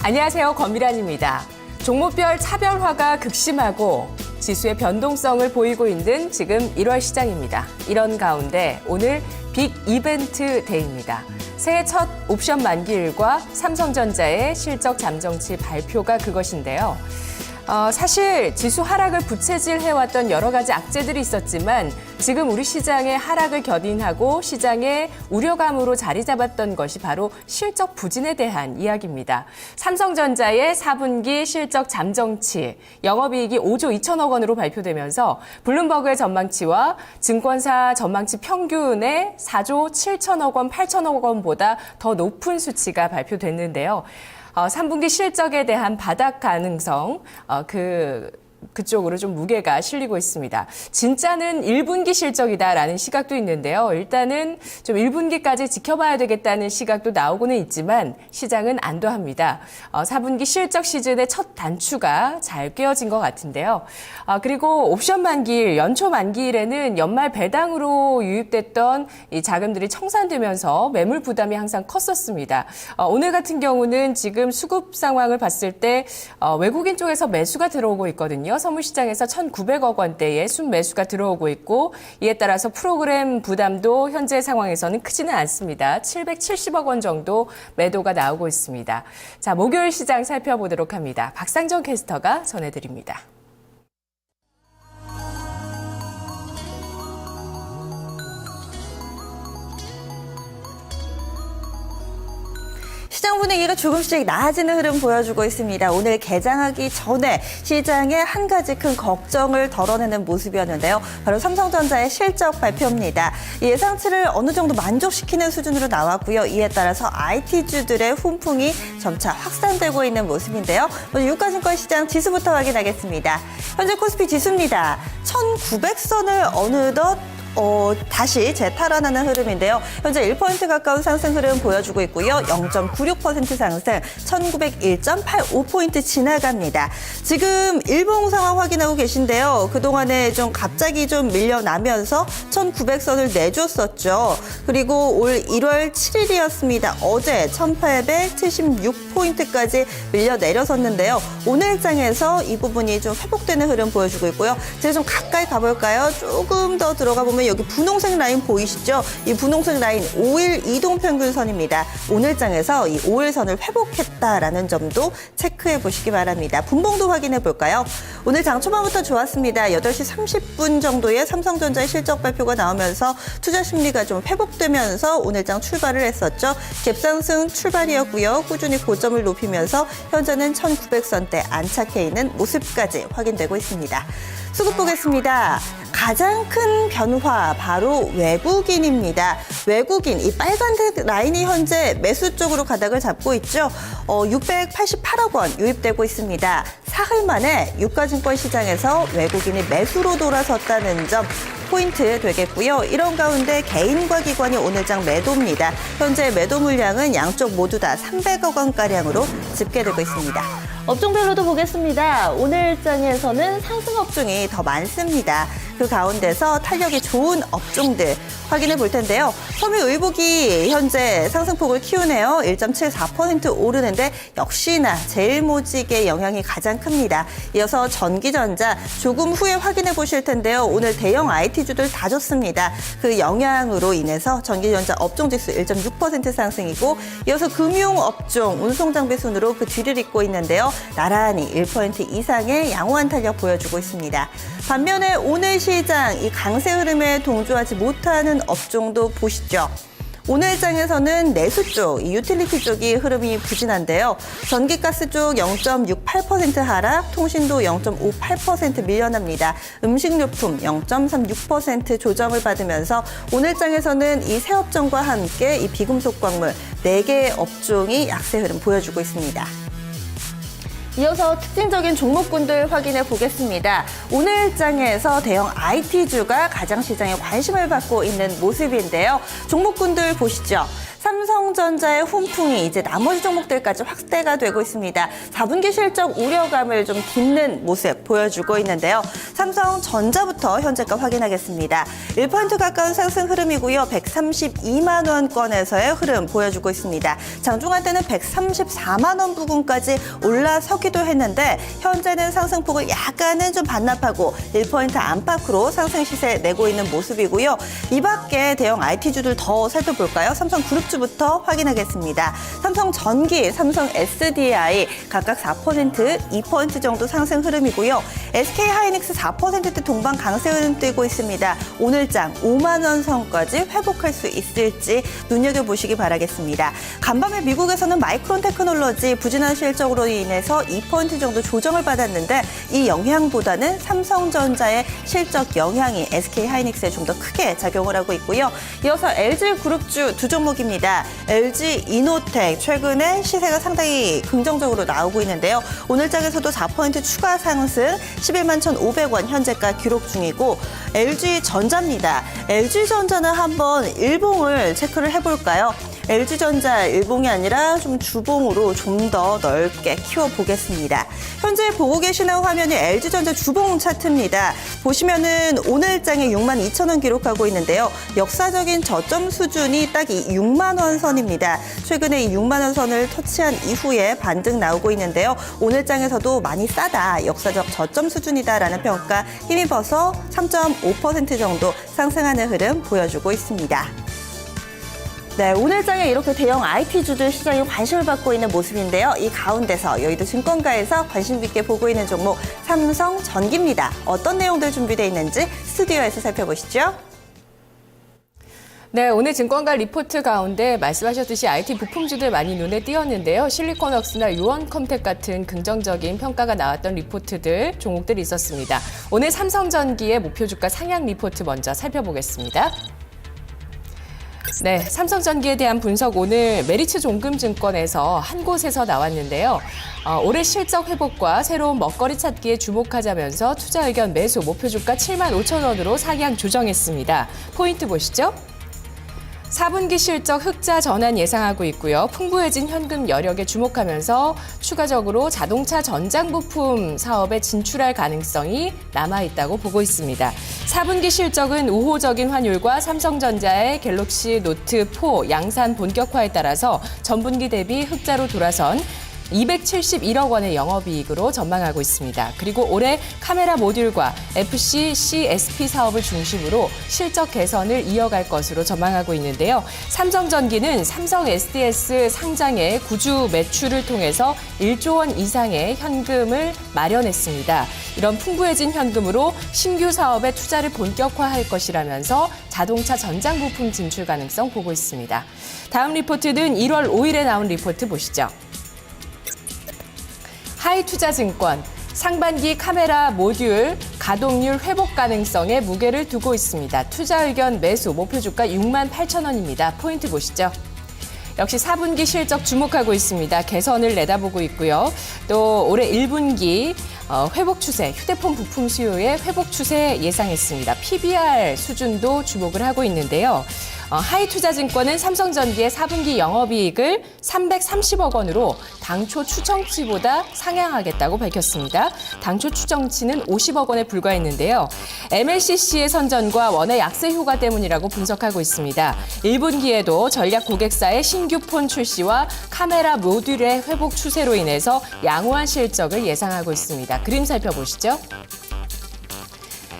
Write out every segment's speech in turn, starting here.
안녕하세요. 권미란입니다. 종목별 차별화가 극심하고 지수의 변동성을 보이고 있는 지금 1월 시장입니다. 이런 가운데 오늘 빅 이벤트 데이입니다. 새해 첫 옵션 만기일과 삼성전자의 실적 잠정치 발표가 그것인데요. 사실 지수 하락을 부채질해왔던 여러 가지 악재들이 있었지만 지금 우리 시장의 하락을 견인하고 시장의 우려감으로 자리 잡았던 것이 바로 실적 부진에 대한 이야기입니다. 삼성전자의 4분기 실적 잠정치, 영업이익이 5조 2천억 원으로 발표되면서 블룸버그의 전망치와 증권사 전망치 평균의 4조 7천억 원, 8천억 원보다 더 높은 수치가 발표됐는데요. 3분기 실적에 대한 바닥 가능성, 그쪽으로 좀 무게가 실리고 있습니다. 진짜는 1분기 실적이다라는 시각도 있는데요. 일단은 좀 1분기까지 지켜봐야 되겠다는 시각도 나오고는 있지만 시장은 안도합니다. 4분기 실적 시즌의 첫 단추가 잘 꿰어진 것 같은데요. 그리고 옵션 만기일, 연초 만기일에는 연말 배당으로 유입됐던 이 자금들이 청산되면서 매물 부담이 항상 컸었습니다. 오늘 같은 경우는 지금 수급 상황을 봤을 때 외국인 쪽에서 매수가 들어오고 있거든요. 선물시장에서 1,900억 원대의 순매수가 들어오고 있고 이에 따라서 프로그램 부담도 현재 상황에서는 크지는 않습니다. 770억 원 정도 매도가 나오고 있습니다. 자, 목요일 시장 살펴보도록 합니다. 박상정 캐스터가 전해드립니다. 시장 분위기가 조금씩 나아지는 흐름 보여주고 있습니다. 오늘 개장하기 전에 시장에 한 가지 큰 걱정을 덜어내는 모습이었는데요. 바로 삼성전자의 실적 발표입니다. 예상치를 어느 정도 만족시키는 수준으로 나왔고요. 이에 따라서 IT주들의 훈풍이 점차 확산되고 있는 모습인데요. 먼저 유가증권 시장 지수부터 확인하겠습니다. 현재 코스피 지수입니다. 1900선을 어느덧 다시 재탈환하는 흐름인데요. 현재 1% 가까운 상승 흐름 보여주고 있고요. 0.96% 상승, 1901.85포인트 지나갑니다. 지금 일봉 상황 확인하고 계신데요. 그동안에 좀 갑자기 좀 밀려나면서 1900선을 내줬었죠. 그리고 올 1월 7일이었습니다. 어제 1876포인트까지 밀려 내려섰는데요. 오늘 장에서 이 부분이 좀 회복되는 흐름 보여주고 있고요. 제가 좀 가까이 가볼까요? 조금 더 들어가 보면 여기 분홍색 라인 보이시죠? 이 분홍색 라인 5일 이동평균선입니다. 오늘 장에서 이 5일선을 회복했다라는 점도 체크해 보시기 바랍니다. 분봉도 확인해 볼까요? 오늘 장 초반부터 좋았습니다. 8시 30분 정도에 삼성전자의 실적 발표가 나오면서 투자 심리가 좀 회복되면서 오늘 장 출발을 했었죠. 갭상승 출발이었고요. 꾸준히 고점을 높이면서 현재는 1900선대 안착해 있는 모습까지 확인되고 있습니다. 수급 보겠습니다. 가장 큰 변화 바로 외국인입니다. 외국인 이 빨간색 라인이 현재 매수 쪽으로 가닥을 잡고 있죠. 688억 원 유입되고 있습니다. 사흘 만에 유가증권 시장에서 외국인이 매수로 돌아섰다는 점 포인트 되겠고요. 이런 가운데 개인과 기관이 오늘장 매도입니다. 현재 매도 물량은 양쪽 모두 다 300억 원가량으로 집계되고 있습니다. 업종별로도 보겠습니다. 오늘 장에서는 상승 업종이 더 많습니다. 그 가운데서 탄력이 좋은 업종들 확인해 볼 텐데요. 섬유의복이 현재 상승폭을 키우네요. 1.74% 오르는데 역시나 제일모직의 영향이 가장 큽니다. 이어서 전기전자 조금 후에 확인해 보실 텐데요. 오늘 대형 IT주들 다 좋습니다. 그 영향으로 인해서 전기전자 업종지수 1.6% 상승이고 이어서 금융업종, 운송장비 순으로 그 뒤를 잇고 있는데요. 나란히 1% 이상의 양호한 탄력 보여주고 있습니다. 반면에 오늘 시장 이 강세 흐름에 동조하지 못하는 업종도 보시죠. 오늘 장에서는 내수 쪽, 이 유틸리티 쪽이 흐름이 부진한데요. 전기가스 쪽 0.68% 하락, 통신도 0.58% 밀려납니다. 음식료품 0.36% 조정을 받으면서 오늘 장에서는 이 새 업종과 함께 이 비금속 광물 4개의 업종이 약세 흐름 보여주고 있습니다. 이어서 특징적인 종목군들 확인해 보겠습니다. 오늘 장에서 대형 IT주가 가장 시장에 관심을 받고 있는 모습인데요. 종목군들 보시죠. 삼성 삼성전자의 훈풍이 이제 나머지 종목들까지 확대가 되고 있습니다. 4분기 실적 우려감을 좀 딛는 모습 보여주고 있는데요. 삼성전자부터 현재가 확인하겠습니다. 1% 가까운 상승 흐름이고요. 132만 원권에서의 흐름 보여주고 있습니다. 장중한 때는 134만 원 부근까지 올라서기도 했는데 현재는 상승폭을 약간은 좀 반납하고 1% 안팎으로 상승 시세 내고 있는 모습이고요. 이 밖에 대형 IT주들 더 살펴볼까요? 삼성그룹주부터 확인하겠습니다. 삼성전기, 삼성 SDI 각각 4%, 2% 정도 상승 흐름이고요. SK하이닉스 4%대 동반 강세 흐름 띄고 있습니다. 오늘장 5만 원 선까지 회복할 수 있을지 눈여겨보시기 바라겠습니다. 간밤에 미국에서는 마이크론 테크놀로지 부진한 실적으로 인해서 2% 정도 조정을 받았는데 이 영향보다는 삼성전자의 실적 영향이 SK하이닉스에 좀 더 크게 작용을 하고 있고요. 이어서 LG그룹주 두 종목입니다. LG이노텍 최근에 시세가 상당히 긍정적으로 나오고 있는데요. 오늘장에서도 4% 추가 상승 11만 1,500원 현재가 기록 중이고 LG전자입니다. LG전자는 한번 일봉을 체크를 해볼까요? LG전자 일봉이 아니라 좀 주봉으로 좀 더 넓게 키워보겠습니다. 현재 보고 계시는 화면이 LG전자 주봉 차트입니다. 보시면은 오늘장에 62,000원 기록하고 있는데요. 역사적인 저점 수준이 딱 이 6만 원 선입니다. 최근에 이 6만 원 선을 터치한 이후에 반등 나오고 있는데요. 오늘장에서도 많이 싸다, 역사적 저점 수준이다라는 평가 힘입어서 3.5% 정도 상승하는 흐름 보여주고 있습니다. 네, 오늘장에 이렇게 대형 IT주들 시장에 관심을 받고 있는 모습인데요. 이 가운데서 여의도 증권가에서 관심 있게 보고 있는 종목 삼성전기입니다. 어떤 내용들 준비되어 있는지 스튜디오에서 살펴보시죠. 네, 오늘 증권가 리포트 가운데 말씀하셨듯이 IT 부품주들 많이 눈에 띄었는데요. 실리콘웍스나 유원컴텍 같은 긍정적인 평가가 나왔던 리포트들, 종목들이 있었습니다. 오늘 삼성전기의 목표주가 상향 리포트 먼저 살펴보겠습니다. 네, 삼성전기에 대한 분석 오늘 메리츠 종금증권에서 한 곳에서 나왔는데요. 올해 실적 회복과 새로운 먹거리 찾기에 주목하자면서 투자 의견 매수 목표주가 7만 5천 원으로 상향 조정했습니다. 포인트 보시죠. 4분기 실적 흑자 전환 예상하고 있고요. 풍부해진 현금 여력에 주목하면서 추가적으로 자동차 전장 부품 사업에 진출할 가능성이 남아있다고 보고 있습니다. 4분기 실적은 우호적인 환율과 삼성전자의 갤럭시 노트 4 양산 본격화에 따라서 전분기 대비 흑자로 돌아선 271억 원의 영업이익으로 전망하고 있습니다. 그리고 올해 카메라 모듈과 FC, CSP 사업을 중심으로 실적 개선을 이어갈 것으로 전망하고 있는데요. 삼성전기는 삼성 SDS 상장의 구주 매출을 통해서 1조 원 이상의 현금을 마련했습니다. 이런 풍부해진 현금으로 신규 사업에 투자를 본격화할 것이라면서 자동차 전장 부품 진출 가능성 보고 있습니다. 다음 리포트는 1월 5일에 나온 리포트 보시죠. 하이투자증권, 상반기 카메라 모듈 가동률 회복 가능성에 무게를 두고 있습니다. 투자 의견 매수 목표주가 6만 8천 원입니다. 포인트 보시죠. 역시 4분기 실적 주목하고 있습니다. 개선을 내다보고 있고요. 또 올해 1분기 회복 추세, 휴대폰 부품 수요의 회복 추세 예상했습니다. PBR 수준도 주목을 하고 있는데요. 하이투자증권은 삼성전기의 4분기 영업이익을 330억 원으로 당초 추정치보다 상향하겠다고 밝혔습니다. 당초 추정치는 50억 원에 불과했는데요. MLCC의 선전과 원의 약세 효과 때문이라고 분석하고 있습니다. 1분기에도 전략 고객사의 신규 폰 출시와 카메라 모듈의 회복 추세로 인해서 양호한 실적을 예상하고 있습니다. 그림 살펴보시죠.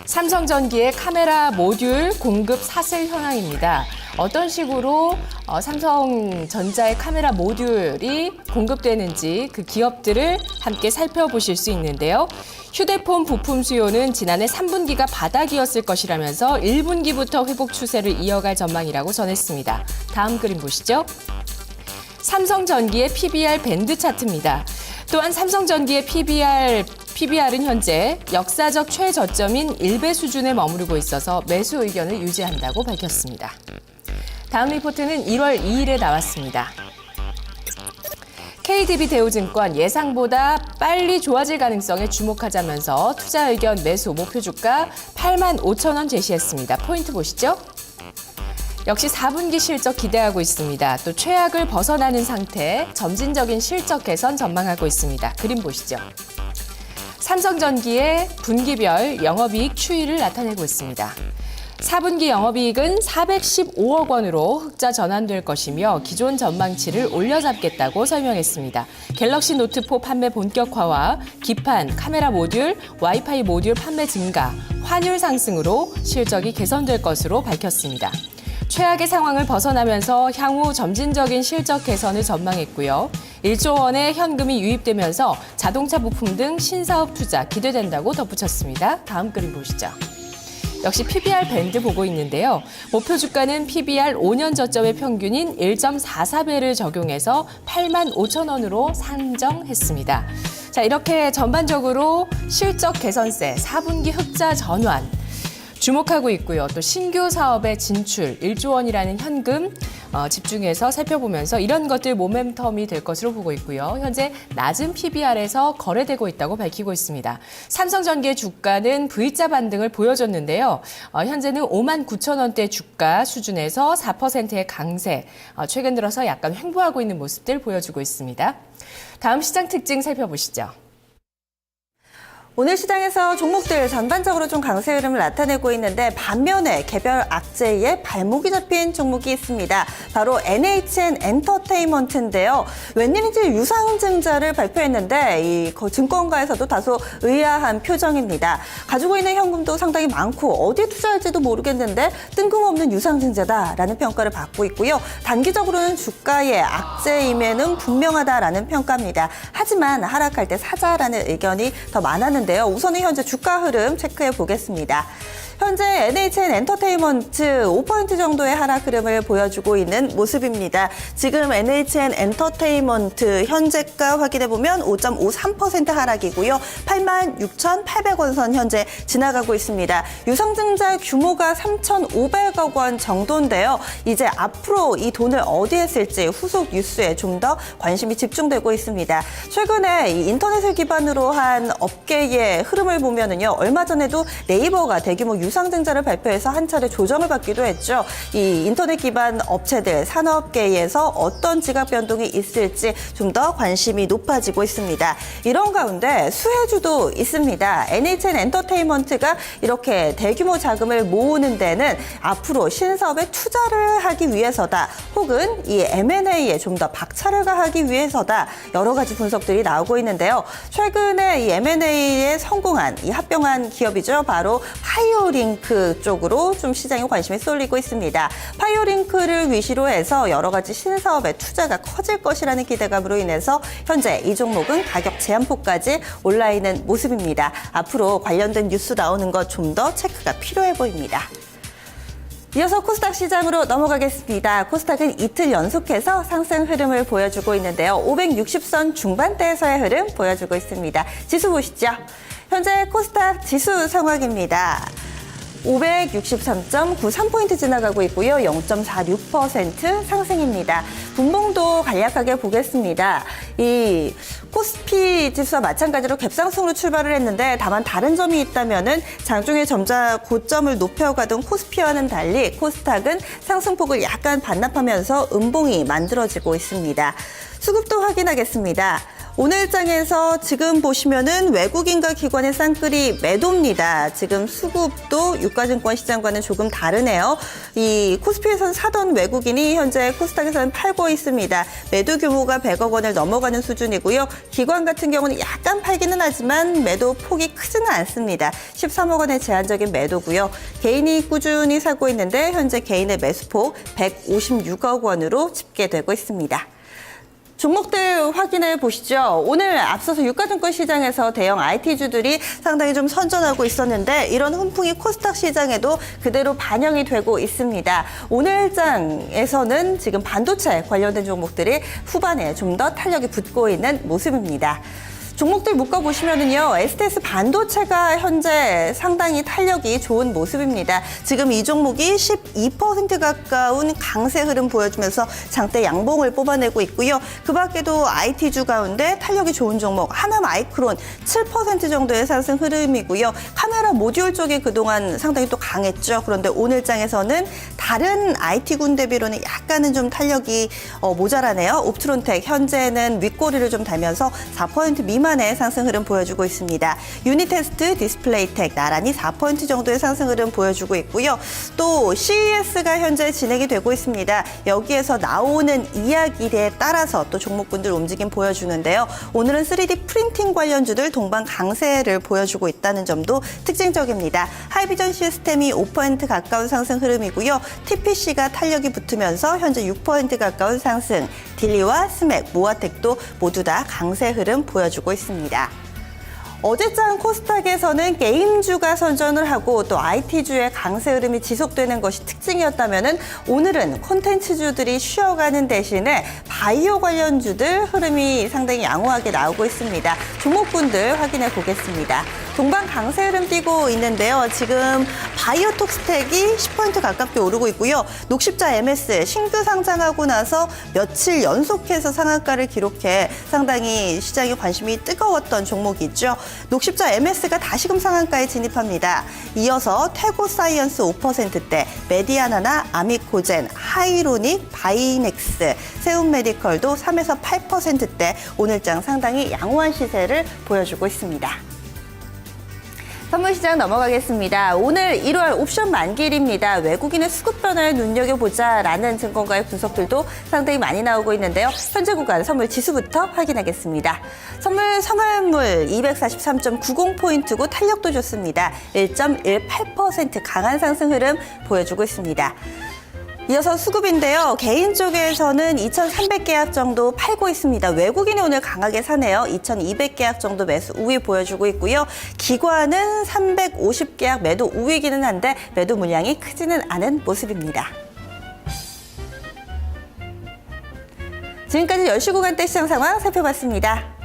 삼성전기의 카메라 모듈 공급 사슬 현황입니다. 어떤 식으로 삼성전자의 카메라 모듈이 공급되는지 그 기업들을 함께 살펴보실 수 있는데요. 휴대폰 부품 수요는 지난해 3분기가 바닥이었을 것이라면서 1분기부터 회복 추세를 이어갈 전망이라고 전했습니다. 다음 그림 보시죠. 삼성전기의 PBR 밴드 차트입니다. 또한 삼성전기의 PBR은 현재 역사적 최저점인 1배 수준에 머무르고 있어서 매수 의견을 유지한다고 밝혔습니다. 다음 리포트는 1월 2일에 나왔습니다. KDB 대우증권 예상보다 빨리 좋아질 가능성에 주목하자면서 투자 의견 매수 목표 주가 8만 5천 원 제시했습니다. 포인트 보시죠. 역시 4분기 실적 기대하고 있습니다. 또 최악을 벗어나는 상태, 점진적인 실적 개선 전망하고 있습니다. 그림 보시죠. 삼성전기의 분기별 영업이익 추이를 나타내고 있습니다. 4분기 영업이익은 415억 원으로 흑자 전환될 것이며 기존 전망치를 올려잡겠다고 설명했습니다. 갤럭시 노트4 판매 본격화와 기판, 카메라 모듈, 와이파이 모듈 판매 증가, 환율 상승으로 실적이 개선될 것으로 밝혔습니다. 최악의 상황을 벗어나면서 향후 점진적인 실적 개선을 전망했고요. 1조 원의 현금이 유입되면서 자동차 부품 등 신사업 투자 기대된다고 덧붙였습니다. 다음 그림 보시죠. 역시 PBR 밴드 보고 있는데요. 목표 주가는 PBR 5년 저점의 평균인 1.44배를 적용해서 8만 5천 원으로 산정했습니다. 자, 이렇게 전반적으로 실적 개선세, 4분기 흑자 전환 주목하고 있고요. 또 신규 사업의 진출, 1조 원이라는 현금 집중해서 살펴보면서 이런 것들 모멘텀이 될 것으로 보고 있고요. 현재 낮은 PBR에서 거래되고 있다고 밝히고 있습니다. 삼성전기의 주가는 V자 반등을 보여줬는데요. 현재는 5만 9천 원대 주가 수준에서 4%의 강세, 최근 들어서 약간 횡보하고 있는 모습들 보여주고 있습니다. 다음 시장 특징 살펴보시죠. 오늘 시장에서 종목들 전반적으로 좀 강세 흐름을 나타내고 있는데 반면에 개별 악재에 발목이 잡힌 종목이 있습니다. 바로 NHN 엔터테인먼트인데요. 웬일인지 유상증자를 발표했는데 이 증권가에서도 다소 의아한 표정입니다. 가지고 있는 현금도 상당히 많고 어디에 투자할지도 모르겠는데 뜬금없는 유상증자다라는 평가를 받고 있고요. 단기적으로는 주가의 악재임에는 분명하다라는 평가입니다. 하지만 하락할 때 사자라는 의견이 더 많았는데 우선은 현재 주가 흐름 체크해 보겠습니다. 현재 NHN 엔터테인먼트 5% 정도의 하락 흐름을 보여주고 있는 모습입니다. 지금 NHN 엔터테인먼트 현재가 확인해 보면 5.53% 하락이고요. 86,800원 선 현재 지나가고 있습니다. 유상증자 규모가 3,500억 원 정도인데요. 이제 앞으로 이 돈을 어디에 쓸지 후속 뉴스에 좀 더 관심이 집중되고 있습니다. 최근에 이 인터넷을 기반으로 한 업계의 흐름을 보면은요. 얼마 전에도 네이버가 대규모 유상증자를 발표해서 한 차례 조정을 받기도 했죠. 이 인터넷 기반 업체들, 산업계에서 어떤 지각 변동이 있을지 좀 더 관심이 높아지고 있습니다. 이런 가운데 수혜주도 있습니다. NHN 엔터테인먼트가 이렇게 대규모 자금을 모으는 데는 앞으로 신사업에 투자를 하기 위해서다. 혹은 이 M&A에 좀 더 박차를 가하기 위해서다. 여러 가지 분석들이 나오고 있는데요. 최근에 이 M&A에 성공한 이 합병한 기업이죠. 바로 파이오링크 쪽으로 좀 시장에 관심이 쏠리고 있습니다. 파이오링크를 위시로 해서 여러 가지 신사업의 투자가 커질 것이라는 기대감으로 인해서 현재 이 종목은 가격 제한폭까지 올라 있는 모습입니다. 앞으로 관련된 뉴스 나오는 것 좀 더 체크가 필요해 보입니다. 이어서 코스닥 시장으로 넘어가겠습니다. 코스닥은 이틀 연속해서 상승 흐름을 보여주고 있는데요. 560선 중반대에서의 흐름 보여주고 있습니다. 지수 보시죠. 현재 코스닥 지수 상황입니다. 563.93포인트 지나가고 있고요. 0.46% 상승입니다. 분봉도 간략하게 보겠습니다. 이 코스피 지수와 마찬가지로 갭상승으로 출발을 했는데 다만 다른 점이 있다면은 장중에 점자 고점을 높여가던 코스피와는 달리 코스닥은 상승폭을 약간 반납하면서 음봉이 만들어지고 있습니다. 수급도 확인하겠습니다. 오늘 장에서 지금 보시면은 외국인과 기관의 쌍끌이 매도입니다. 지금 수급도 유가증권 시장과는 조금 다르네요. 이 코스피에선 사던 외국인이 현재 코스닥에서는 팔고 있습니다. 매도 규모가 100억 원을 넘어가는 수준이고요. 기관 같은 경우는 약간 팔기는 하지만 매도 폭이 크지는 않습니다. 13억 원의 제한적인 매도고요. 개인이 꾸준히 사고 있는데 현재 개인의 매수폭 156억 원으로 집계되고 있습니다. 종목들 확인해 보시죠. 오늘 앞서서 유가증권 시장에서 대형 IT주들이 상당히 좀 선전하고 있었는데 이런 훈풍이 코스닥 시장에도 그대로 반영이 되고 있습니다. 오늘 장에서는 지금 반도체 관련된 종목들이 후반에 좀 더 탄력이 붙고 있는 모습입니다. 종목들 묶어보시면은요, STS 반도체가 현재 상당히 탄력이 좋은 모습입니다. 지금 이 종목이 12% 가까운 강세 흐름 보여주면서 장대 양봉을 뽑아내고 있고요. 그 밖에도 IT주 가운데 탄력이 좋은 종목, 하나마이크론 7% 정도의 상승 흐름이고요. 카메라 모듈 쪽이 그동안 상당히 또 강했죠. 그런데 오늘 장에서는 다른 IT군 대비로는 약간은 좀 탄력이 모자라네요. 옵트론텍 현재는 윗꼬리를 좀 달면서 4% 미만의 상승 흐름 보여주고 있습니다. 유니테스트, 디스플레이텍 나란히 4% 정도의 상승 흐름 보여주고 있고요. 또 CES가 현재 진행이 되고 있습니다. 여기에서 나오는 이야기에 따라서 또 종목군들 움직임 보여주는데요. 오늘은 3D 프린팅 관련주들 동반 강세를 보여주고 있다는 점도 특징적입니다. 하이비전 시스템이 5% 가까운 상승 흐름이고요. TPC가 탄력이 붙으면서 현재 6% 가까운 상승, 딜리와 스맥, 모아텍도 모두 다 강세 흐름 보여주고 있습니다. 어제장 코스닥에서는 게임주가 선전을 하고 또 IT주의 강세 흐름이 지속되는 것이 특징이었다면 오늘은 콘텐츠주들이 쉬어가는 대신에 바이오 관련주들 흐름이 상당히 양호하게 나오고 있습니다. 종목군들 확인해 보겠습니다. 동반 강세 흐름 띄고 있는데요. 지금 바이오톡스텍이 10% 가깝게 오르고 있고요. 녹십자 MS 신규 상장하고 나서 며칠 연속해서 상한가를 기록해 상당히 시장의 관심이 뜨거웠던 종목이죠. 녹십자 MS가 다시금 상한가에 진입합니다. 이어서 태고사이언스 5%대, 메디아나나 아미코젠, 하이로닉, 바이넥스, 세움메디컬도 3에서 8%대 오늘장 상당히 양호한 시세를 보여주고 있습니다. 선물시장 넘어가겠습니다. 오늘 1월 옵션 만기일입니다. 외국인의 수급 변화에 눈여겨보자라는 증권가의 분석들도 상당히 많이 나오고 있는데요. 현재 구간 선물 지수부터 확인하겠습니다. 선물 성활물 243.90포인트고 탄력도 좋습니다. 1.18% 강한 상승 흐름 보여주고 있습니다. 이어서 수급인데요. 개인 쪽에서는 2,300계약 정도 팔고 있습니다. 외국인이 오늘 강하게 사네요. 2,200계약 정도 매수 우위 보여주고 있고요. 기관은 350계약 매도 우위기는 한데 매도 물량이 크지는 않은 모습입니다. 지금까지 10시 구간대 시장 상황 살펴봤습니다.